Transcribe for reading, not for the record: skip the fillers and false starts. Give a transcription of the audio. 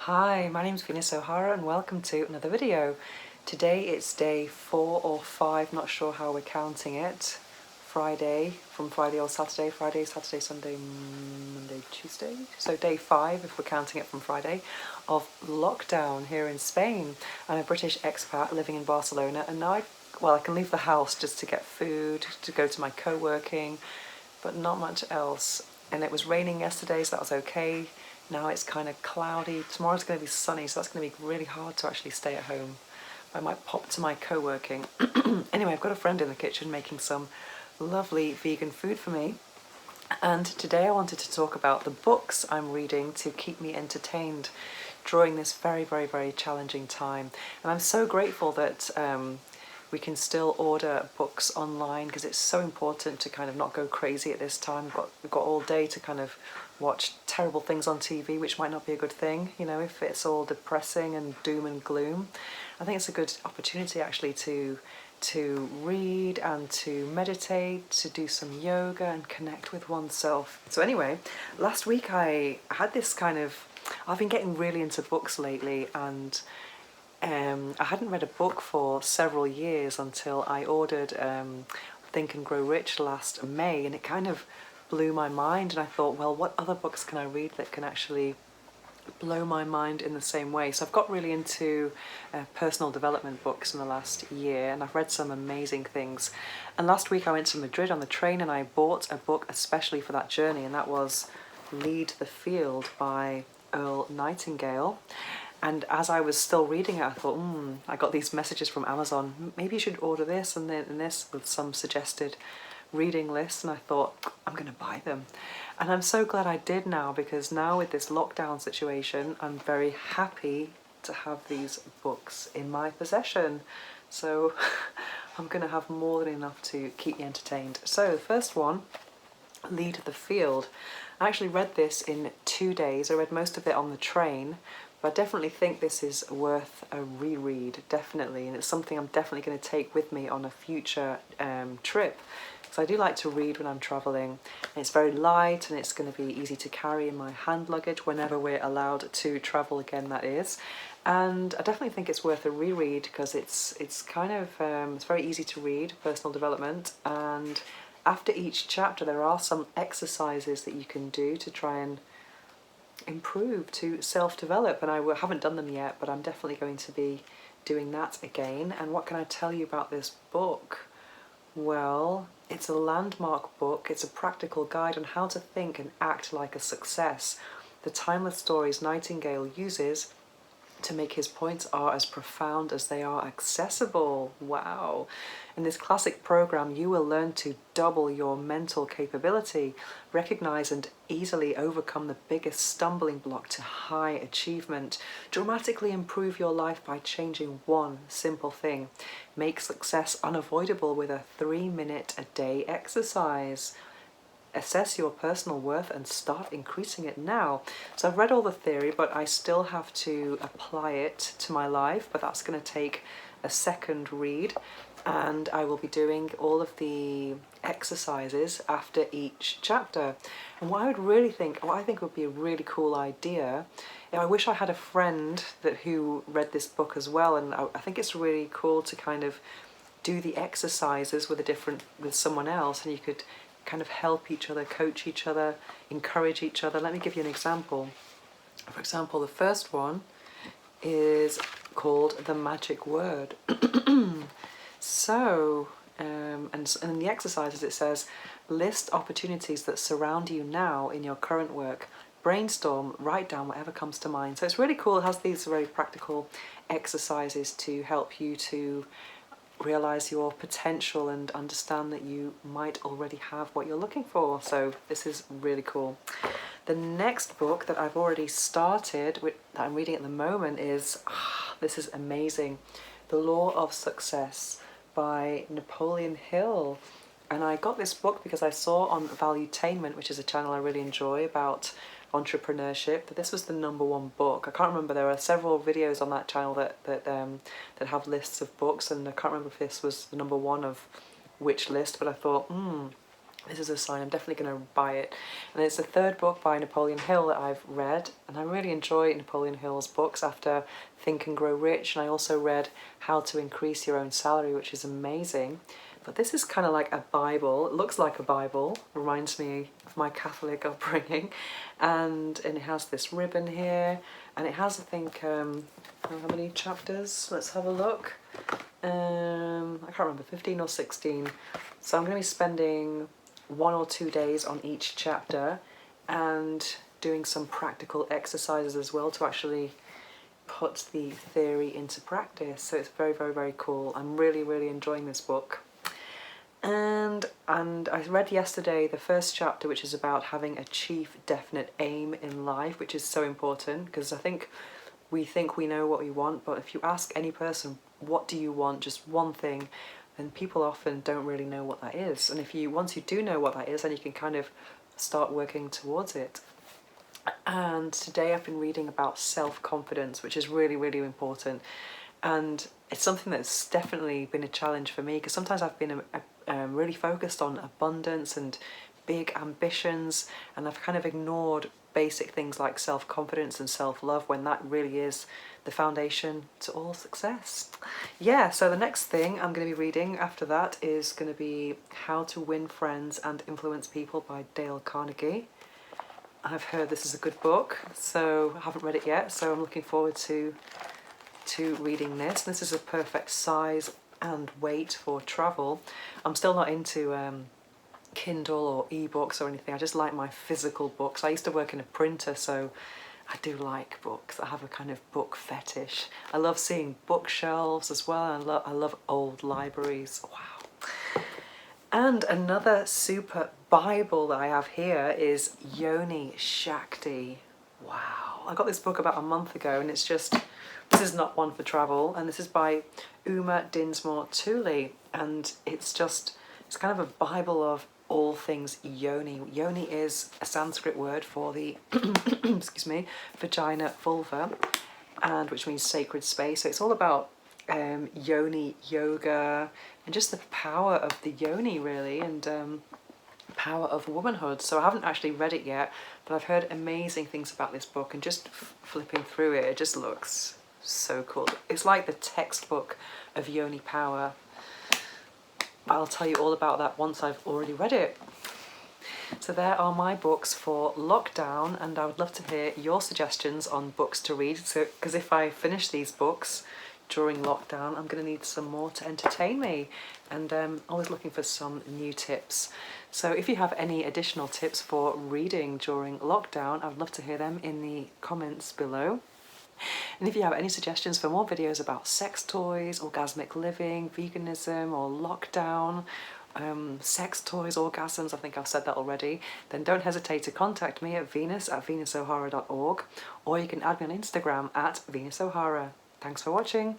Hi, my name is Venus O'Hara and welcome to another video. Today it's day 4 or 5, not sure how we're counting it. Friday, from Friday or Saturday, Friday, Saturday, Sunday, Monday, Tuesday. So day 5, if we're counting it from Friday, of lockdown here in Spain. I'm a British expat living in Barcelona and now I can leave the house just to get food, to go to my co-working, but not much else. And it was raining yesterday, so that was okay. Now it's kind of cloudy. Tomorrow's going to be sunny, so that's going to be really hard to actually stay at home. I might pop to my co-working. Anyway, I've got a friend in the kitchen making some lovely vegan food for me. And today I wanted to talk about the books I'm reading to keep me entertained during this very, very, very challenging time. And I'm so grateful that we can still order books online because it's so important to kind of not go crazy at this time. We've got all day to kind of watch terrible things on TV, which might not be a good thing, you know, if it's all depressing and doom and gloom. I think it's a good opportunity actually to read and to meditate, to do some yoga and connect with oneself. So anyway, last week I had this I've been getting really into books lately, and I hadn't read a book for several years until I ordered Think and Grow Rich last May, and it kind of blew my mind, and I thought, well, what other books can I read that can actually blow my mind in the same way? So I've got really into personal development books in the last year, and I've read some amazing things. And last week I went to Madrid on the train and I bought a book especially for that journey, and that was Lead the Field by Earl Nightingale. And as I was still reading it, I thought, I got these messages from Amazon, maybe you should order this and this with some suggested reading lists, and I thought, I'm going to buy them. And I'm so glad I did now, because now with this lockdown situation, I'm very happy to have these books in my possession. So I'm going to have more than enough to keep me entertained. So the first one, Lead the Field. I actually read this in 2 days. I read most of it on the train, but I definitely think this is worth a reread, definitely, and it's something I'm definitely going to take with me on a future trip. So I do like to read when I'm travelling, and it's very light and it's going to be easy to carry in my hand luggage whenever we're allowed to travel again, that is. And I definitely think it's worth a reread because it's very easy to read, personal development, and after each chapter there are some exercises that you can do to try and improve, to self-develop, and I haven't done them yet, but I'm definitely going to be doing that again. And what can I tell you about this book? Well, it's a landmark book. It's a practical guide on how to think and act like a success. The timeless stories Nightingale uses to make his points are as profound as they are accessible. Wow. In this classic program, you will learn to double your mental capability, recognize and easily overcome the biggest stumbling block to high achievement, dramatically improve your life by changing one simple thing, make success unavoidable with a 3-minute-a-day exercise. Assess your personal worth and start increasing it now. So I've read all the theory, but I still have to apply it to my life, but that's going to take a second read, and I will be doing all of the exercises after each chapter. And what I think would be a really cool idea, I wish I had a friend who read this book as well, and I think it's really cool to kind of do the exercises with someone else, and you could kind of help each other, coach each other, encourage each other. Let me give you an example. For example, the first one is called The Magic Word. So, and in the exercises it says, list opportunities that surround you now in your current work. Brainstorm, write down whatever comes to mind. So it's really cool. It has these very practical exercises to help you to realize your potential and understand that you might already have what you're looking for. So this is really cool. The next book that I've already started, that I'm reading at the moment, is, this is amazing, The Law of Success by Napoleon Hill. And I got this book because I saw on Valuetainment, which is a channel I really enjoy, about entrepreneurship, that this was the #1 book. I can't remember, there are several videos on that channel that have lists of books, and I can't remember if this was the #1 of which list, but I thought, this is a sign I'm definitely going to buy it. And it's the third book by Napoleon Hill that I've read, and I really enjoy Napoleon Hill's books after Think and Grow Rich, and I also read How to Increase Your Own Salary, which is amazing. But this is kind of like a Bible. It looks like a Bible, reminds me of my Catholic upbringing, and it has this ribbon here, and it has, I think, how many chapters? Let's have a look. I can't remember, 15 or 16. So I'm going to be spending 1 or 2 days on each chapter and doing some practical exercises as well to actually put the theory into practice. So it's very, very, very cool. I'm really, really enjoying this book. And I read yesterday the first chapter, which is about having a chief definite aim in life, which is so important, because I think we know what we want, but if you ask any person, what do you want, just one thing, then people often don't really know what that is. And once you do know what that is, then you can kind of start working towards it. And today I've been reading about self-confidence, which is really, really important. And it's something that's definitely been a challenge for me, because sometimes I've been really focused on abundance and big ambitions, and I've kind of ignored basic things like self-confidence and self-love, when that really is the foundation to all success. Yeah, so the next thing I'm going to be reading after that is going to be How to Win Friends and Influence People by Dale Carnegie. I've heard this is a good book, so I haven't read it yet, so I'm looking forward to reading this. This is a perfect size and weight for travel. I'm still not into Kindle or ebooks or anything. I just like my physical books. I used to work in a printer, so I do like books. I have a kind of book fetish. I love seeing bookshelves as well. I love old libraries. Wow. And another super Bible that I have here is Yoni Shakti. Wow. I got this book about a month ago, and this is not one for travel, and this is by Uma Dinsmore-Tuli, and it's kind of a Bible of all things yoni. Yoni is a Sanskrit word for the excuse me, vagina, vulva, and which means sacred space. So it's all about yoni yoga and just the power of the yoni, really, and power of womanhood. So I haven't actually read it yet, but I've heard amazing things about this book, and just flipping through it, it just looks so cool. It's like the textbook of yoni power. I'll tell you all about that once I've already read it. So there are my books for lockdown, and I would love to hear your suggestions on books to read. So, because if I finish these books during lockdown, I'm going to need some more to entertain me, and always looking for some new tips. So if you have any additional tips for reading during lockdown, I would love to hear them in the comments below. And if you have any suggestions for more videos about sex toys, orgasmic living, veganism, or lockdown, sex toys, orgasms, I think I've said that already, then don't hesitate to contact me at venus@venusohara.org, or you can add me on Instagram at venusohara. Thanks for watching.